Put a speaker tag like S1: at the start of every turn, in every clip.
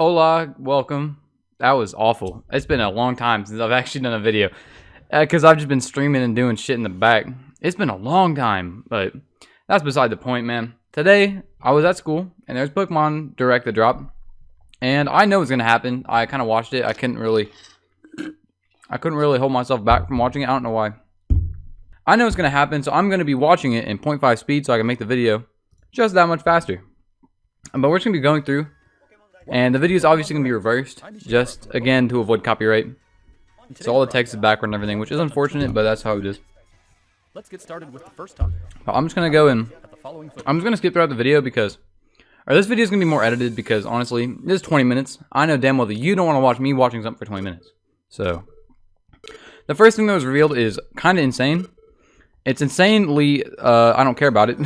S1: Hola, welcome. That was awful. It's been a long time since I've actually done a video. Because I've just been streaming and doing shit in the back. It's been a long time, but that's beside the point, man. Today, I was at school, and there's Pokemon Direct that dropped. And I know it's going to happen. I kind of watched it. I couldn't really hold myself back from watching it. I don't know why. I know it's going to happen, so I'm going to be watching it in 0.5 speed so I can make the video just that much faster. But we're just going to be going through. And the video is obviously going to be reversed, just, again, to avoid copyright. So all the text is backward and everything, which is unfortunate, but that's how it is.
S2: Let's get started with the first topic.
S1: I'm just going to go and I'm just going to skip throughout the video because, or this video is going to be more edited because, honestly, this is 20 minutes. I know damn well that you don't want to watch me watching something for 20 minutes. So, the first thing that was revealed is kind of insane. It's insanely, I don't care about it.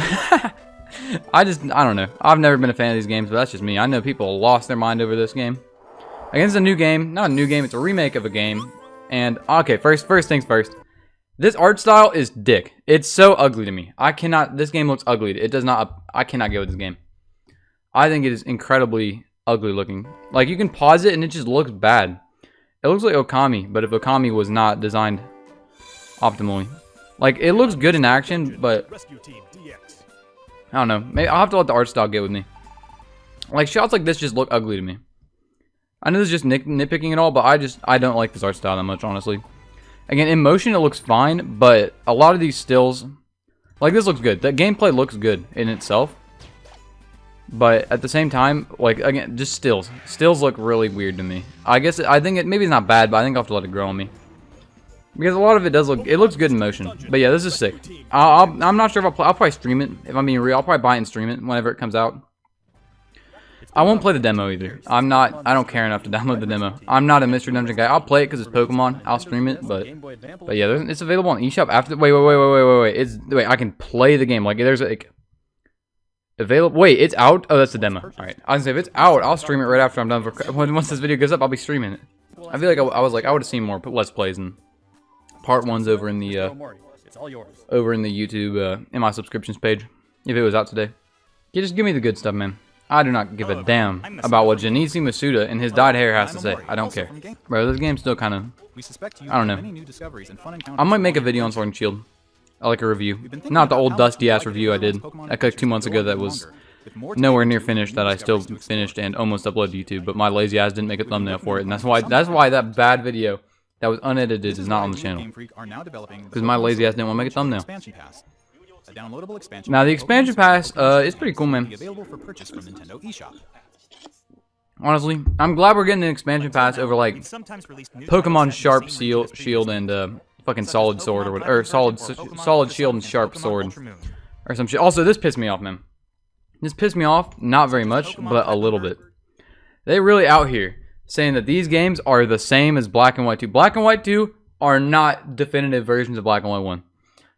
S1: I don't know. I've never been a fan of these games, but that's just me. I know people lost their mind over this game. Again, it's a new game. Not a new game, it's a remake of a game. And, okay, first things first. This art style is dick. It's so ugly to me. This game looks ugly. I cannot get with this game. I think it is incredibly ugly looking. Like, you can pause it and it just looks bad. It looks like Okami, but if Okami was not designed optimally. Like, it looks good in action, but I don't know. Maybe I'll have to let the art style get with me. Like, shots like this just look ugly to me. I know this is just nitpicking and all, but I don't like this art style that much, honestly. Again, in motion, it looks fine, but a lot of these stills, like this looks good. The gameplay looks good in itself. But at the same time, like, again, just stills. Stills look really weird to me. I think maybe it's not bad, but I think I'll have to let it grow on me. Because a lot of it looks good in motion. But yeah, this is sick. I'm not sure if I'll probably stream it. If I'm being real, I'll probably buy it and stream it whenever it comes out. I won't play the demo either. I don't care enough to download the demo. I'm not a Mystery Dungeon guy. I'll play it because it's Pokemon. I'll stream it, but yeah, it's available on eShop after. Wait, I can play the game. Like, there's like available. Wait, it's out. Oh, that's the demo. All right, I was gonna say if it's out, I'll stream it right after I'm done. Once this video goes up, I'll be streaming it. I feel like I would have seen more Let's Plays and part ones over in the YouTube in my subscriptions page if it was out today. Yeah, just give me the good stuff, man. I do not give a damn about what Janice Masuda and his dyed hair has to say. I don't care. Bro, this game's still kind of, I don't know. I might make a video on Sword and Shield. I like a review. Not the old dusty-ass review I did like 2 months ago that was nowhere near finished, that I still finished and almost uploaded to YouTube, but my lazy ass didn't make a thumbnail for it, and that's why that bad video that was unedited is not on the channel. Because my lazy ass didn't want to make a thumbnail. Now, the expansion pass is pretty cool, man. Honestly, I'm glad we're getting an expansion pass over, like, Pokemon Sharp Shield and fucking Solid Sword, or Solid Shield and Sharp Sword, or some shit. Also, this pissed me off, man. This pissed me off, not very much, but a little bit. They really out here saying that these games are the same as Black and White 2. Black and White 2 are not definitive versions of Black and White 1.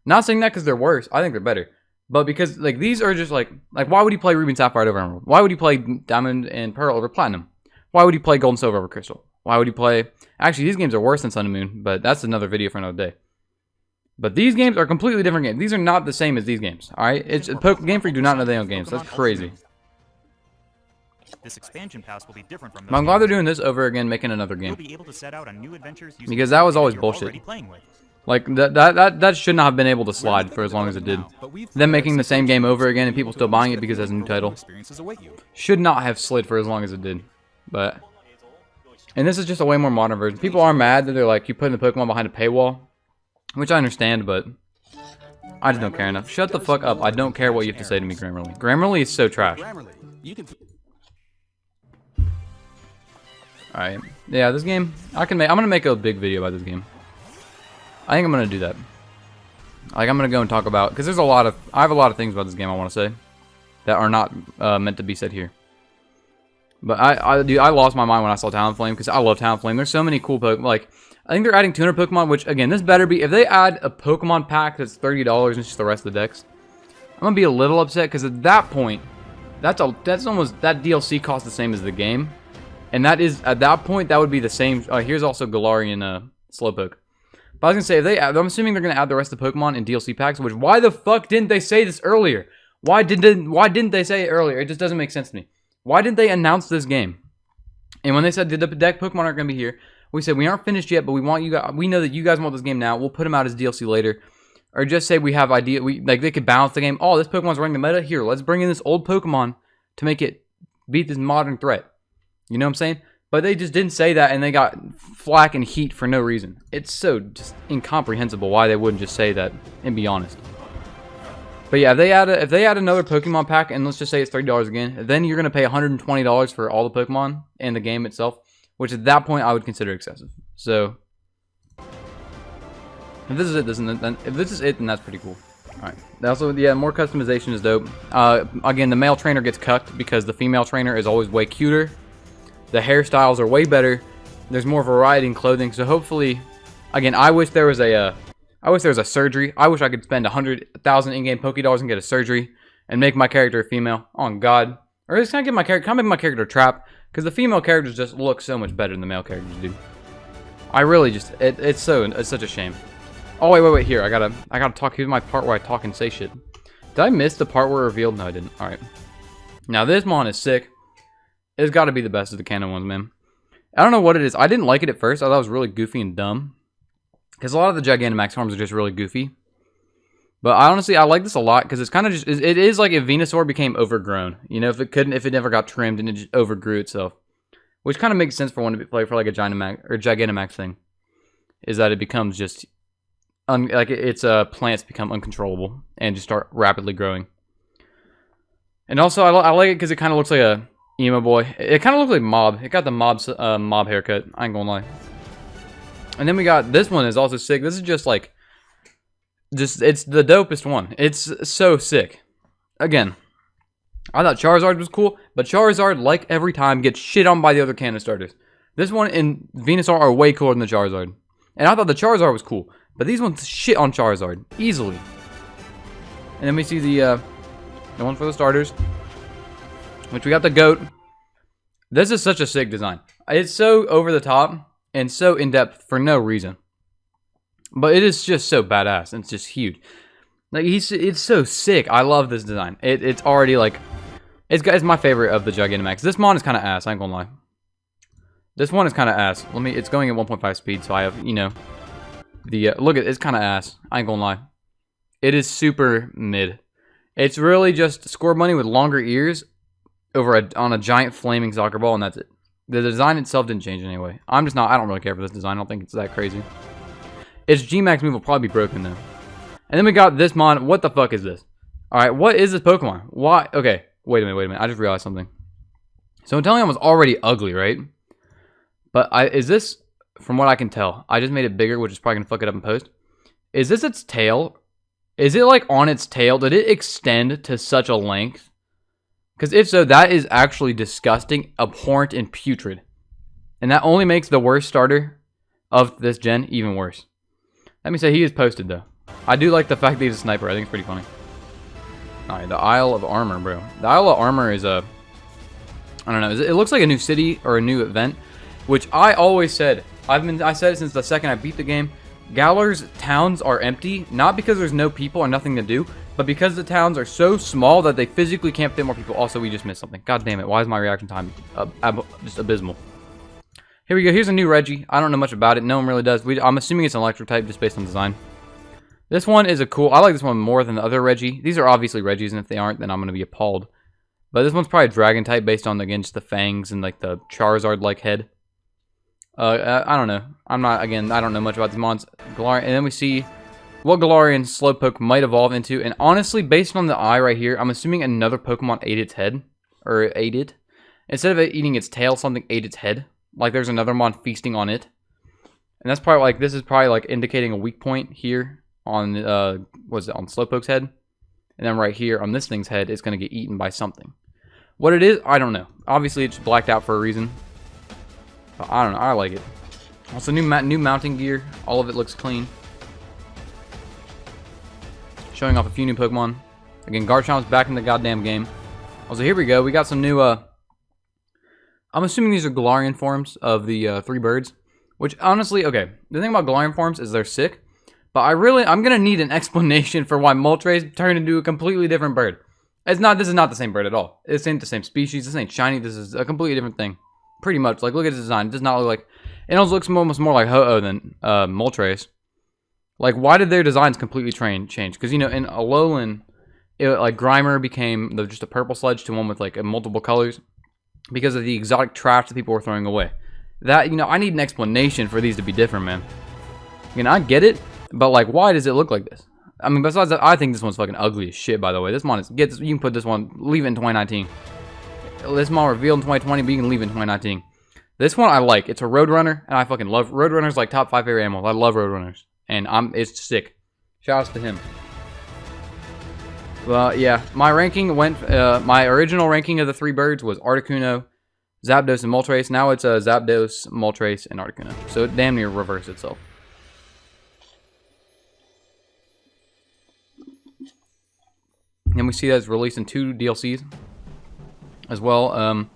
S1: Not saying that because they're worse. I think they're better. But because, like, these are just, like, why would you play Ruby and Sapphire over Emerald? Why would you play Diamond and Pearl over Platinum? Why would you play Gold and Silver over Crystal? Why would you play... Actually, these games are worse than Sun and Moon, but that's another video for another day. But these games are completely different games. These are not the same as these games, alright? Game Freak do not know they own games. That's crazy.
S2: This expansion pass will be different from
S1: I'm glad they're doing this over again, making another game. Because that was always bullshit. Like, that should not have been able to slide for as long as it did. Them making the same game over again and people still buying it because it has a new title should not have slid for as long as it did. But, and this is just a way more modern version. People are mad that they're like, you putting the Pokemon behind a paywall, which I understand, but I just don't care enough. Shut the fuck up. I don't care what you have to say to me, Grammarly. Grammarly is so trash. Alright. Yeah, this game, I'm gonna make a big video about this game. I think I'm gonna do that. Like, I'm gonna go and talk about, because I have a lot of things about this game I want to say that are not meant to be said here. But I lost my mind when I saw Talonflame, because I love Talonflame. There's so many cool Pokemon. Like, I think they're adding 200 Pokemon, which, again, this better be, if they add a Pokemon pack that's $30 and it's just the rest of the decks, I'm gonna be a little upset, because at that point, that's almost, that DLC costs the same as the game. And that is, at that point, that would be the same. Here's also Galarian Slowpoke. But I was gonna say, I'm assuming they're gonna add the rest of the Pokemon in DLC packs. Which, why the fuck didn't they say this earlier? Why didn't they say it earlier? It just doesn't make sense to me. Why didn't they announce this game? And when they said the deck Pokemon aren't going to be here, we said we aren't finished yet, but we want you guys. We know that you guys want this game now. We'll put them out as DLC later, or just say we have idea. They could balance the game. Oh, this Pokemon's running the meta. Here, let's bring in this old Pokemon to make it beat this modern threat. You know what I'm saying? But they just didn't say that, and they got flack and heat for no reason. It's so just incomprehensible why they wouldn't just say that and be honest. But yeah, if they add another Pokemon pack, and let's just say it's $30 again, then you're gonna pay $120 for all the Pokemon and the game itself, which at that point I would consider excessive. So if this is it, then that's pretty cool. All right. Also, yeah, more customization is dope. Again, the male trainer gets cucked because the female trainer is always way cuter. The hairstyles are way better. There's more variety in clothing. So hopefully, again, I wish there was a surgery. I wish I could spend 100,000 in-game Pokédollars and get a surgery and make my character a female. On God, or just kind of make my character a trap, because the female characters just look so much better than the male characters do. I really just it's such a shame. Oh wait, here I gotta talk. Here's my part where I talk and say shit. Did I miss the part where it revealed? No, I didn't. All right. Now this mon is sick. It's got to be the best of the canon ones, man. I don't know what it is. I didn't like it at first. I thought it was really goofy and dumb. Because a lot of the Gigantamax forms are just really goofy. But honestly, I like this a lot because it's kind of just... It is like if Venusaur became overgrown. You know, if it never got trimmed and it just overgrew itself. Which kind of makes sense for one to play for like a Gigantamax thing. Is that it becomes just... its plants become uncontrollable and just start rapidly growing. And also, I like it because it kind of looks like a... emo boy. It kind of looks like Mob. It got the Mob haircut. I ain't gonna lie. And then we got this one is also sick. This is just like, it's the dopest one. It's so sick. Again, I thought Charizard was cool, but Charizard, like every time, gets shit on by the other cannon starters. This one and Venusaur are way cooler than the Charizard. And I thought the Charizard was cool, but these ones shit on Charizard easily. And then we see the one for the starters. Which we got the goat. This is such a sick design. It's so over the top and so in depth for no reason, but it is just so badass and it's just huge. Like it's so sick. I love this design. It's already like it's my favorite of the Gigantamax. This mon is kind of ass. I ain't gonna lie. This one is kind of ass. It's going at 1.5 speed, so I have the look at it's kind of ass. I ain't gonna lie. It is super mid. It's really just Score Bunny with longer ears. On a giant flaming soccer ball, and that's it. The design itself didn't change anyway. I don't really care for this design. I don't think it's that crazy. Its G-Max move will probably be broken, though. And then we got this mon. What the fuck is this? Alright, what is this Pokemon? Why? Okay, wait a minute. I just realized something. So Inteleon was already ugly, right? But is this, from what I can tell, I just made it bigger, which is probably going to fuck it up in post. Is this its tail? Is it like on its tail? Did it extend to such a length? Because if so, that is actually disgusting, abhorrent, and putrid. And that only makes the worst starter of this gen even worse. Let me say he is posted, though. I do like the fact that he's a sniper. I think it's pretty funny. Alright, the Isle of Armor, bro. The Isle of Armor is a... I don't know. It looks like a new city or a new event. Which I always said. I said it since the second I beat the game. Galar's towns are empty. Not because there's no people or nothing to do. But because the towns are so small that they physically can't fit more people. Also, we just missed something. God damn it. Why is my reaction time just abysmal? Here we go. Here's a new Reggie. I don't know much about it. No one really does. I'm assuming it's an electric type just based on design. This one is I like this one more than the other Reggie. These are obviously Reggies, and if they aren't, then I'm going to be appalled. But this one's probably a dragon type based on, again, just the fangs and like the Charizard-like head. I don't know. I don't know much about these mons. And then we see what Galarian Slowpoke might evolve into. And honestly, based on the eye right here, I'm assuming another Pokemon ate its head. Or ate it. Instead of it eating its tail, something ate its head. Like there's another mon feasting on it. And that's probably like, this is probably like indicating a weak point here on, on Slowpoke's head. And then right here on this thing's head, it's going to get eaten by something. What it is, I don't know. Obviously, it's blacked out for a reason. But I don't know. I like it. Also, new mounting gear. All of it looks clean. Showing off a few new Pokemon. Again, Garchomp's back in the goddamn game. Also, here we go. We got some new, I'm assuming these are Galarian forms of the 3 birds. Which, honestly, okay. The thing about Galarian forms is they're sick. But I'm going to need an explanation for why Moltres turned into a completely different bird. This is not the same bird at all. This ain't the same species. This ain't shiny. This is a completely different thing. pretty much. Like, look at his design. It does not look like... It almost looks almost more like Ho-Oh than Moltres. Like, why did their designs completely change? Because, you know, in Alolan, like, Grimer became just a purple sledge to one with, like, multiple colors because of the exotic trash that people were throwing away. That, you know, I need an explanation for these to be different, man. You know, I get it, but, like, why does it look like this? I mean, besides that, I think this one's fucking ugly as shit, by the way. This one is... you can put this one... leave it in 2019. This one revealed in 2020, but you can leave it in 2019. This one I like. It's a Roadrunner, and I fucking love... Roadrunner's like top 5 favorite animals. I love Roadrunners. And it's sick. Shouts to him. Well, yeah. My ranking went... my original ranking of the 3 birds was Articuno, Zapdos, and Moltres. Now it's Zapdos, Moltres, and Articuno. So it damn near reversed itself. And we see that it's released in 2 DLCs as well.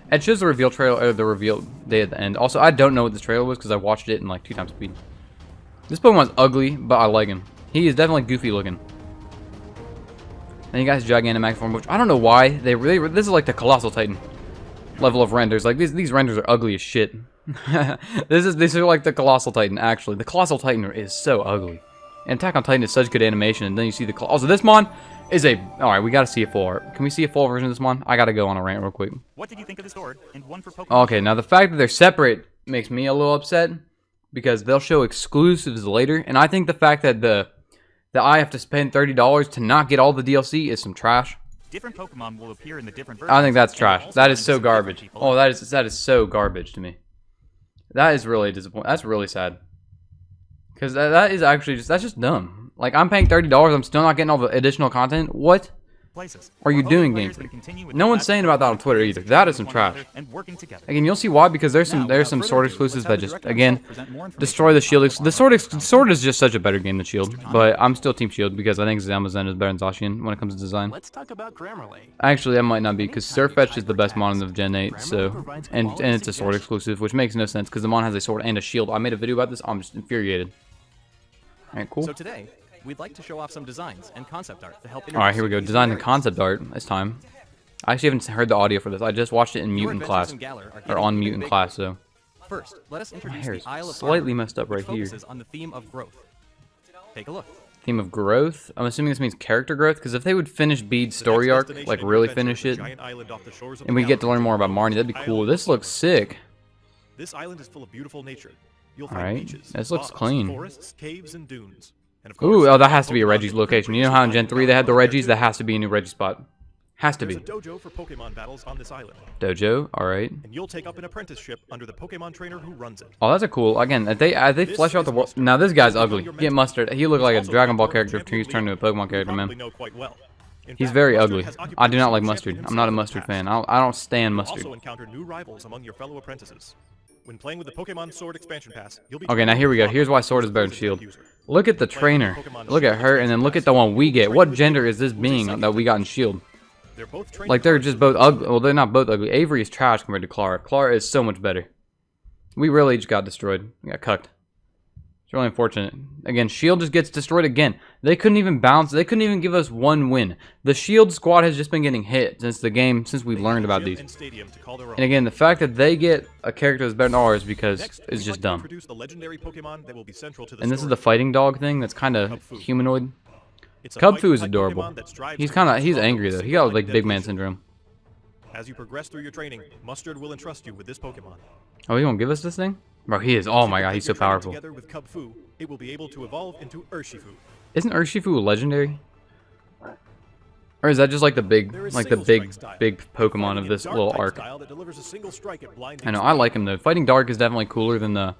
S1: It shows the reveal trailer, or the reveal day at the end. Also, I don't know what this trailer was because I watched it in like 2 times speed. This Pokemon's ugly, but I like him. He is definitely goofy looking. And you got his Gigantamax form, which I don't know why they really. This is like the Colossal Titan level of renders. Like these renders are ugly as shit. These are like the Colossal Titan. Actually, the Colossal Titan is so ugly. And Attack on Titan is such good animation, and then you see the also this mon is a... Alright, we gotta see a full art. Can we see a full version of this one? I gotta go on a rant real quick.
S2: What did you think of the sword? And one for Pokemon.
S1: Okay, now the fact that they're separate makes me a little upset because they'll show exclusives later, and I think the fact that I have to spend $30 to not get all the DLC is some trash.
S2: Different Pokemon will appear in the different versions.
S1: I think that's trash. That is so garbage. Oh, that is so garbage to me. That is really disappointing. That's really sad. Because that is actually just... That's just dumb. Like, I'm paying $30, I'm still not getting all the additional content? What are you doing, Game Freak? No one's saying about that on Twitter either. That is some trash. Again, you'll see why, because there's some Sword exclusives that just, again, destroy the Shield. The Sword is just such a better game than Shield, but I'm still Team Shield because I think Zamazen is better than Zacian when it comes to design.
S3: Let's talk about Grammarly.
S1: Actually, that might not be, because Surfetch is the best mon of Gen 8, so... And it's a Sword exclusive, which makes no sense, because the mon has a Sword and a Shield. I made a video about this, I'm just infuriated. Alright, cool.
S3: So today, we'd like to show off some designs and concept art to help.
S1: Alright, here we go. Design and concept art. It's time. I actually haven't heard the audio for this. I just watched it in Mutant class. Or on Mutant class, so.
S3: First, let us introduce
S1: My hair is
S3: the Isle of
S1: slightly
S3: Armor,
S1: messed up right
S3: which
S1: here.
S3: focuses on the theme of growth. Take a look.
S1: Theme of growth? I'm assuming this means character growth, because if they would finish Bede's story arc, like really finish it, and we get to learn more about Marnie, that'd be cool. This looks sick.
S4: This island is full of beautiful nature. You'll
S1: All
S4: find
S1: right,
S4: beaches,
S1: this looks
S4: bogs,
S1: clean.
S4: forests, caves, and dunes. And of
S1: Ooh,
S4: course,
S1: oh, that has to be a
S4: Pokemon
S1: Reggie's
S4: and
S1: location. You know
S4: creatures
S1: how in Gen
S4: find
S1: 3 they had the
S4: Pokemon
S1: Reggies? That has to be a new Reggie spot. Has to
S4: There's
S1: be.
S4: a dojo for Pokemon battles on this island,
S1: Dojo, alright.
S4: and you'll take up an apprenticeship under the Pokemon trainer who runs it.
S1: Oh, that's a cool. Again, they flesh out the world. Now, this guy's ugly. Get Mustard. He looked like a Dragon Ball character if he's turned into a Pokemon character, man. He's very ugly. I do not like Mustard. I'm not a Mustard fan. I don't stand Mustard.
S4: Also encounter new rivals among your fellow apprentices. When playing with the Pokemon Sword expansion pass, you'll be
S1: Okay, now here we go. Here's why Sword is better than Shield. Look at the trainer. Look at her, and then look at the one we get. What gender is this being that we got in Shield?
S4: They're both trained
S1: Like, they're just both ugly. Well, they're not both ugly. Avery is trash compared to Clara. Clara is so much better. We really just got destroyed. We got cucked. It's really unfortunate. Again, Shield just gets destroyed again. They couldn't even bounce. They couldn't even give us one win. The Shield squad has just been getting hit since the game, since we've learned about these. And again, the fact that they get a character that's better than ours because it's just dumb. And this is the fighting dog thing that's kind of humanoid. Cubfu is adorable. He's angry though. He got like big man syndrome.
S4: As you progress through your training, Mustard will entrust you with this Pokemon.
S1: Oh, he won't give us this thing? Bro, he is. Oh my god, he's so powerful.
S4: Together with Cubfu, it will be able to evolve into Urshifu.
S1: Isn't Urshifu a legendary? Or is that just like the big Pokemon of this little arc? I know, I like him though. Fighting Dark is definitely cooler than the...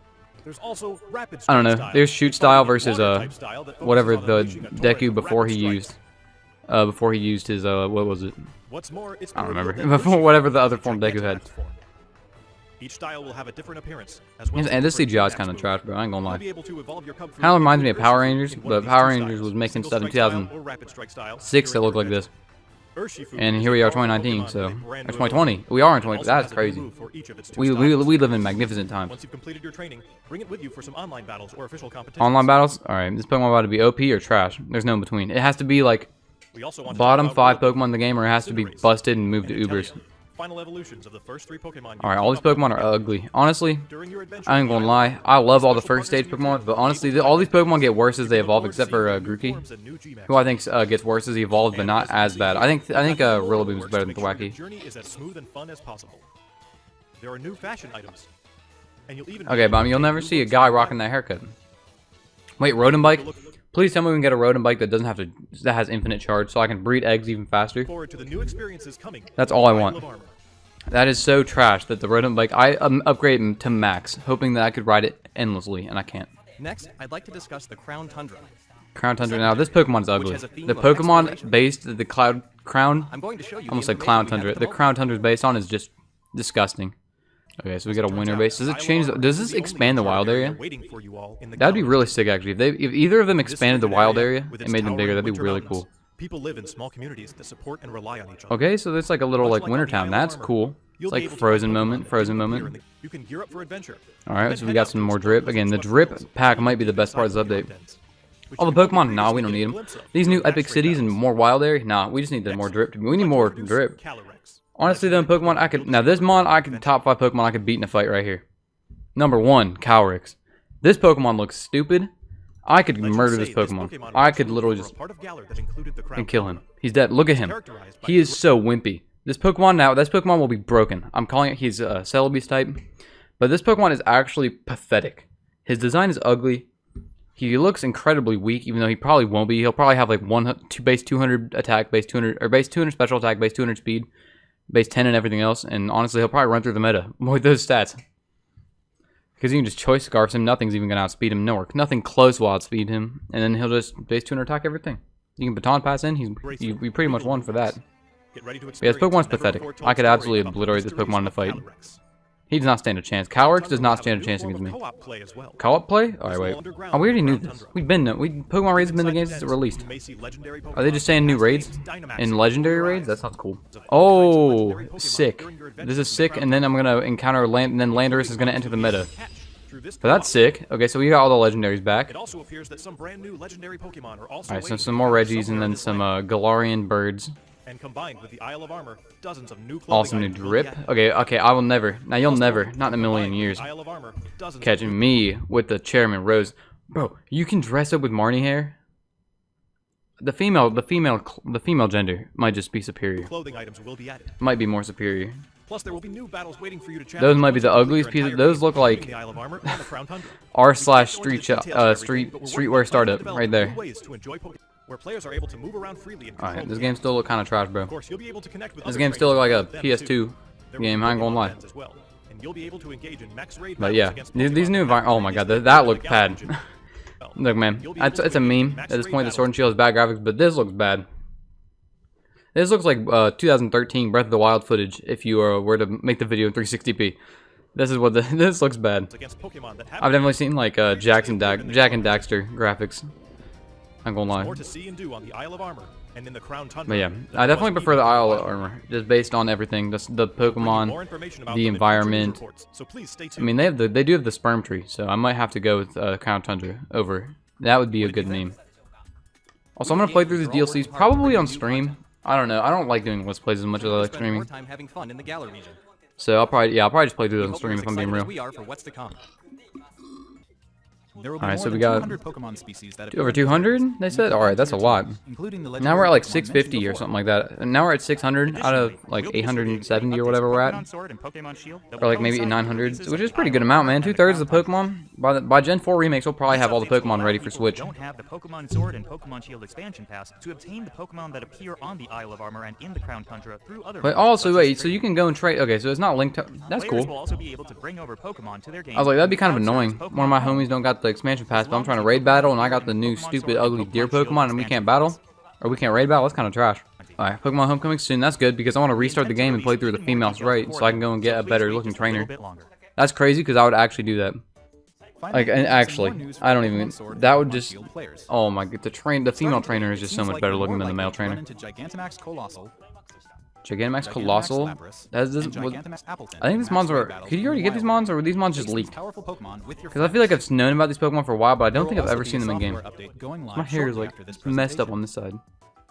S4: There's also rapid
S1: I don't know.
S4: style,
S1: There's shoot style versus
S4: water-type style that
S1: whatever
S4: focuses on
S1: the
S4: unleashing a
S1: Deku
S4: torrent of
S1: before he
S4: rapid
S1: used.
S4: strikes.
S1: Before he used his what was it?
S4: What's more, it's
S1: I don't
S4: more
S1: remember.
S4: than
S1: Before
S4: Urshifu
S1: whatever the
S4: has
S1: other
S4: a
S1: form Deku had.
S4: Gigantamax form. Each style will have a different appearance, as well as
S1: And this
S4: different
S1: CGI is
S4: attacks
S1: kind of
S4: move.
S1: trash, bro. I ain't gonna
S4: You'll
S1: lie.
S4: be able to evolve your Cubfu
S1: Kind of reminds me
S4: into
S1: of Power
S4: Urshifu
S1: Rangers,
S4: in one
S1: but
S4: of these
S1: Power
S4: two
S1: Rangers
S4: styles,
S1: was making
S4: single
S1: stuff in
S4: strike style or rapid strike style,
S1: 2006 that
S4: during
S1: looked like this.
S4: Urshifu
S1: And
S4: is
S1: here
S4: a
S1: we are,
S4: powerful
S1: 2019,
S4: Pokemon
S1: so...
S4: with a brand
S1: Or
S4: new
S1: 2020.
S4: ability.
S1: We are in
S4: It
S1: 20...
S4: also
S1: That's
S4: has a
S1: crazy.
S4: move for each of its two
S1: We
S4: styles.
S1: live in magnificent times.
S4: Once you've completed your training, bring it with you for some online battles or official competitions.
S1: Online battles? Alright, this Pokemon about to be OP or trash. There's no in between. It has to be like
S4: We also want to
S1: bottom
S4: talk about
S1: 5 Pokemon in the game, or it has to be busted and moved to Ubers.
S4: Final evolutions of the first 3 Pokemon.
S1: Alright, all these Pokemon are ugly. Honestly,
S4: During your adventure,
S1: I ain't gonna lie. I love all the first stage Pokemon, but honestly, all these Pokemon get worse as they evolve, except for Grookey, who I think gets worse as he evolves, but not as bad. I think Rillaboom is better than Thwackey.
S4: journey is as smooth and fun as possible. There are new fashion items, and you'll even
S1: Okay, but I mean, you'll never see a guy rocking that haircut. Wait, Rodent Bike? Please tell me we can get a Rodent Bike that doesn't have to, that has infinite charge, so I can breed eggs even faster.
S4: forward to the new experiences coming.
S1: That's all I want. That is so trash that the Rodent Bike, I upgraded to max, hoping that I could ride it endlessly, and I can't.
S3: Next, I'd like to discuss the Crown Tundra.
S1: Crown Tundra. Now, this Pokemon is ugly. The Pokemon based the Crown,
S3: I'm going to show you
S1: almost
S3: the
S1: like Clown
S3: information we
S1: Tundra.
S3: have at
S1: The
S3: moment.
S1: Crown Tundra is based on is just disgusting. Okay, so we got a winter base. Does it change? Does this expand the wild area? That'd be really sick, actually. If either of them expanded the wild area and made them bigger, that'd be really cool.
S4: People live in small communities that support and rely on each other.
S1: Okay, so there's like a little like winter town. That's cool. It's like frozen moment.
S4: You can gear up for adventure.
S1: All right, so we got some more drip. Again, the drip pack might be the best part of this update. All the Pokemon? Nah, we don't need them. These new epic cities and more wild area? Nah, we just need the more drip. We need more drip. Honestly, though, Pokemon, I could... Now, this mon, I could... Top 5 Pokemon I could beat in a fight right here. Number 1, Cowrix. This Pokemon looks stupid. I could murder this Pokemon. I could literally just... and kill him. He's dead. Look at him. He is so wimpy. This Pokemon now... This Pokemon will be broken. I'm calling it... He's a Celebi type. But this Pokemon is actually pathetic. His design is ugly. He looks incredibly weak, even though he probably won't be. He'll probably have like base 200 attack, base 200... Or base 200 special attack, base 200 speed. Base 10 and everything else, and honestly, he'll probably run through the meta with those stats. Because you can just choice scarf him, nothing's even going to outspeed him, nothing close will outspeed him, and then he'll just base 200 attack everything. You can baton pass in, you pretty much won for that. Yeah, this Pokemon's pathetic. I could absolutely obliterate this Pokemon in a fight. He does not stand a chance. Cowrix does not stand a chance against me. Co-op play? Alright, wait. Oh, we already knew this. Pokemon raids have been the games since it released. Are they just saying new raids? And legendary raids? That sounds cool. Oh, sick. This is sick, and then I'm gonna encounter and then Landorus is gonna enter the meta. So that's sick. Okay, so we got all the legendaries back. Alright, so some more Reggies and then some Galarian birds.
S4: And combined with the Isle of Armor, dozens of new
S1: awesome new drip. Okay, I will never. Now you'll never, not in a million years, catching me with the Chairman Rose. Bro, you can dress up with Marnie hair. The female gender might just be superior.
S4: Clothing items will be added.
S1: Might be more superior.
S4: Plus, there will be new battles waiting for you to
S1: those might be the ugliest pieces. Those look like r/streetwear startup right there.
S4: Where players are able to move around freely and
S1: alright, this game still look kind of trash, bro.
S4: Of course, you'll be able to connect with
S1: this game still look like a PS2 game, I ain't gonna lie.
S4: And you'll be able to engage in max raid
S1: but yeah, these new environments, oh my god, that looked bad. Look, man, it's a meme at this point. The Sword and Shield has bad graphics, but this looks bad. This looks like 2013 Breath of the Wild footage if you were to make the video in 360p. This is what this looks bad. I've definitely seen like Jak and Daxter graphics. I'm gonna lie. But yeah, I definitely prefer the Isle of Armor, just based on everything, the Pokemon, the environment. I mean, they do have the Sperm Tree, so I might have to go with Crown Tundra over. That would be a good meme. Also, I'm gonna play through these DLCs probably on stream. I don't know. I don't like doing let's plays as much as I like streaming. So I'll probably just play through those on stream if I'm being real. Alright, so we got over 200, they said? Alright, that's a lot. Now we're at like 650 or something like that. And now we're at 600 out of like 870 or whatever we're at. Or like maybe 900, which is a pretty good amount, man. 2/3 of the Pokemon. By Gen 4 remakes, we'll probably have all the Pokemon ready for Switch.
S2: Don't have the Pokemon Sword and Pokemon Shield expansion pass to obtain the Pokemon that appear on the Isle of Armor and in the Crown Tundra through other.
S1: But also, wait, so you can go and trade. Okay, so it's not linked to. That's cool.
S2: Will also be able to bring over Pokemon to their
S1: I was like, that'd be kind of annoying. One of my homies don't got the expansion pass, but I'm trying to raid battle, and I got the new stupid, ugly deer Pokemon, and we can't battle? Or we can't raid battle? That's kind of trash. Alright, Pokemon Homecoming soon. That's good, because I want to restart the game and play through the females right, so I can go and get a better looking trainer. That's crazy, because I would actually do that. Like, and actually, I don't even. That would just. Oh my god, the female trainer is just so much better looking than the male trainer. Gigantamax Colossal? I think these mons were. Could you already get these mons, or were these mons just leaked? Because I feel like I've known about these Pokemon for a while, but I don't think I've ever seen them in game. My hair is like messed up on this side.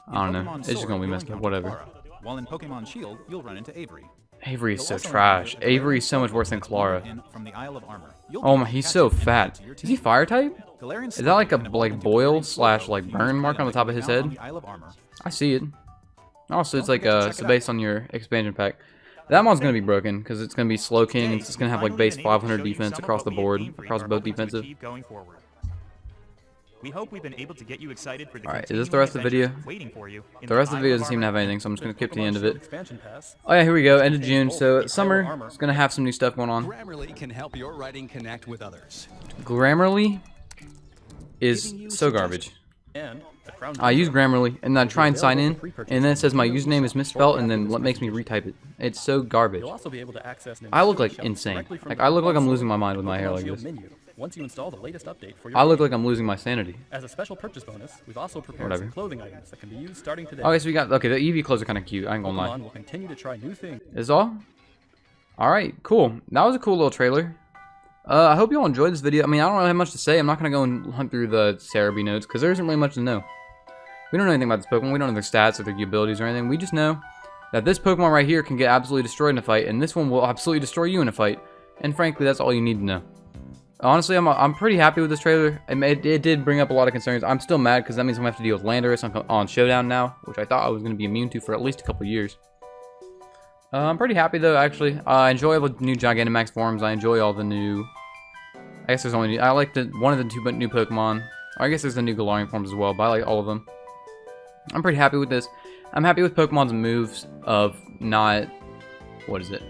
S1: I don't know. It's just gonna be messed up. Whatever.
S3: While in Pokemon Shield, you'll run into Avery.
S1: Avery is
S3: You'll
S1: so
S3: also
S1: trash.
S3: encounter
S1: Avery is so much worse than
S3: that's lured
S1: Clara.
S3: in from the Isle of Armor. You'll
S1: Oh
S3: be
S1: my,
S3: able to
S1: he's
S3: catch
S1: so
S3: it and
S1: fat.
S3: add to your
S1: Is he
S3: team.
S1: fire type?
S3: Galarian
S1: Is that like a
S3: Slowpoke can evolve into
S1: boil
S3: Galarian
S1: slash
S3: Slowpoke
S1: like
S3: if you
S1: burn
S3: use
S1: mark on the
S3: items
S1: top of
S3: that
S1: his
S3: can be found
S1: head?
S3: on the Isle of Armor.
S1: I see it. Also, it's
S3: Don't
S1: like
S3: forget to check
S1: so
S3: it
S1: based
S3: out.
S1: on your expansion pack. That one's gonna be broken because it's gonna be Slow King.
S2: Today,
S1: It's just gonna have
S2: we've
S1: like base
S2: finally been able to
S1: 500
S2: show you
S1: defense
S2: some of
S1: across
S2: what
S1: the
S2: we at
S1: board,
S2: Game Freak
S1: across
S2: are
S1: both
S2: hoping to
S1: defensive.
S2: achieve going forward. We hope we've been able to get you excited for the
S1: Alright, is this the rest of the video?
S2: continuing adventures waiting for you in
S1: The rest of the
S2: Isle
S1: video doesn't seem to have
S2: Armor.
S1: anything, so I'm just gonna skip to the
S4: Pokemon
S1: end of
S4: Shield
S1: it.
S4: Expansion Pass.
S1: Oh yeah, here we go. End of
S4: Contains
S1: June,
S4: both
S1: so
S4: the Isle of
S1: summer
S4: Armor.
S1: is gonna have some new stuff going on.
S5: Grammarly can help your writing connect with others.
S1: Grammarly is
S4: Giving you
S1: so
S4: suggestions.
S1: garbage.
S4: And the Crown
S1: I use
S4: Tundra
S1: Grammarly and then I try and sign in, and then it says my username is misspelled, and then what makes me retype it. It's so garbage.
S4: You'll also be able to access
S1: I look like
S4: shelves
S1: insane.
S4: directly from
S1: Like
S4: the
S1: I look like I'm
S4: console
S1: losing my mind with my hair
S4: Pokemon
S1: like
S4: Shield
S1: this.
S4: menu once you install the latest update for your
S1: I look
S4: game.
S1: like I'm losing my sanity.
S4: As a special purchase bonus, we've also prepared
S1: Whatever.
S4: some clothing items that can be used starting today.
S1: Okay, so we got the EV clothes are kind of cute. I ain't gonna lie.
S4: Pokemon will continue to try new things.
S1: Is all? Alright, cool. That was a cool little trailer. I hope you all enjoyed this video. I mean, I don't really have much to say. I'm not going to go and hunt through the Cerebi notes because there isn't really much to know. We don't know anything about this Pokemon. We don't know their stats or their abilities or anything. We just know that this Pokemon right here can get absolutely destroyed in a fight, and this one will absolutely destroy you in a fight. And frankly, that's all you need to know. Honestly, I'm pretty happy with this trailer. It did bring up a lot of concerns. I'm still mad because that means I'm going to have to deal with Landorus on Showdown now, which I thought I was going to be immune to for at least a couple years. I'm pretty happy though, actually. I enjoy all the new Gigantamax forms. I enjoy all the new... I guess there's only... I like one of the two new Pokemon. I guess there's the new Galarian forms as well, but I like all of them. I'm pretty happy with this. I'm happy with Pokemon's moves of not... What is it?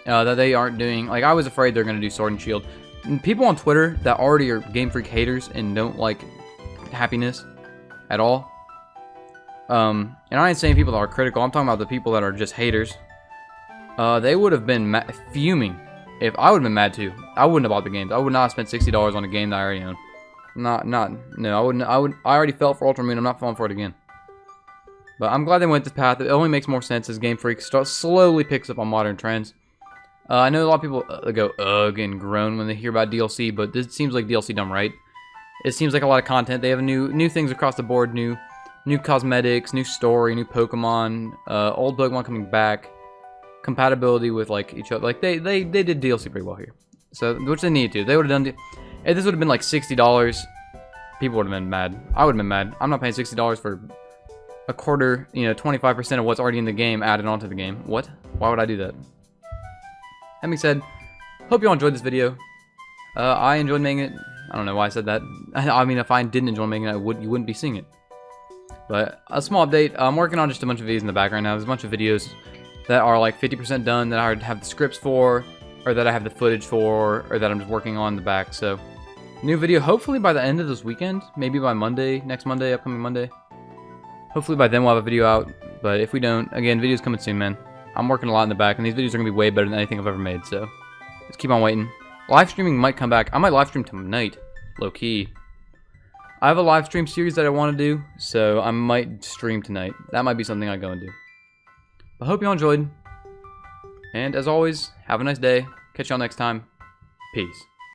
S1: That they aren't doing... Like, I was afraid they're going to do Sword and Shield. And people on Twitter that already are Game Freak haters and don't like happiness at all. And I ain't saying people that are critical. I'm talking about the people that are just haters. They would have been fuming if I would have been mad too. I wouldn't have bought the games. I would not have spent $60 on a game that I already own. No, I wouldn't. I already felt for Ultramoon. I'm not falling for it again. But I'm glad they went this path. It only makes more sense as Game Freak slowly picks up on modern trends. I know a lot of people go ugh and groan when they hear about DLC, but this seems like DLC done right. It seems like a lot of content. They have new things across the board, new cosmetics, new story, new Pokemon, old Pokemon coming back. Compatibility with like each other, like they did DLC pretty well here, so which they need to. They would have done. If this would have been like $60, people would have been mad. I would have been mad. I'm not paying $60 for a quarter, 25% of what's already in the game added onto the game. What? Why would I do that? That being said, hope you all enjoyed this video. I enjoyed making it. I don't know why I said that. I mean, if I didn't enjoy making it, you wouldn't be seeing it. But a small update. I'm working on just a bunch of videos in the background now. There's a bunch of videos that are like 50% done that I have the scripts for, or that I have the footage for, or that I'm just working on in the back. So, new video hopefully by the end of this weekend, maybe by Monday, next Monday, upcoming Monday. Hopefully by then we'll have a video out, but if we don't, again, videos coming soon, man. I'm working a lot in the back, and these videos are going to be way better than anything I've ever made, so just keep on waiting. Live streaming might come back. I might live stream tonight, low-key. I have a live stream series that I want to do, so I might stream tonight. That might be something I go and do. I hope you all enjoyed, and as always, have a nice day. Catch y'all next time. Peace.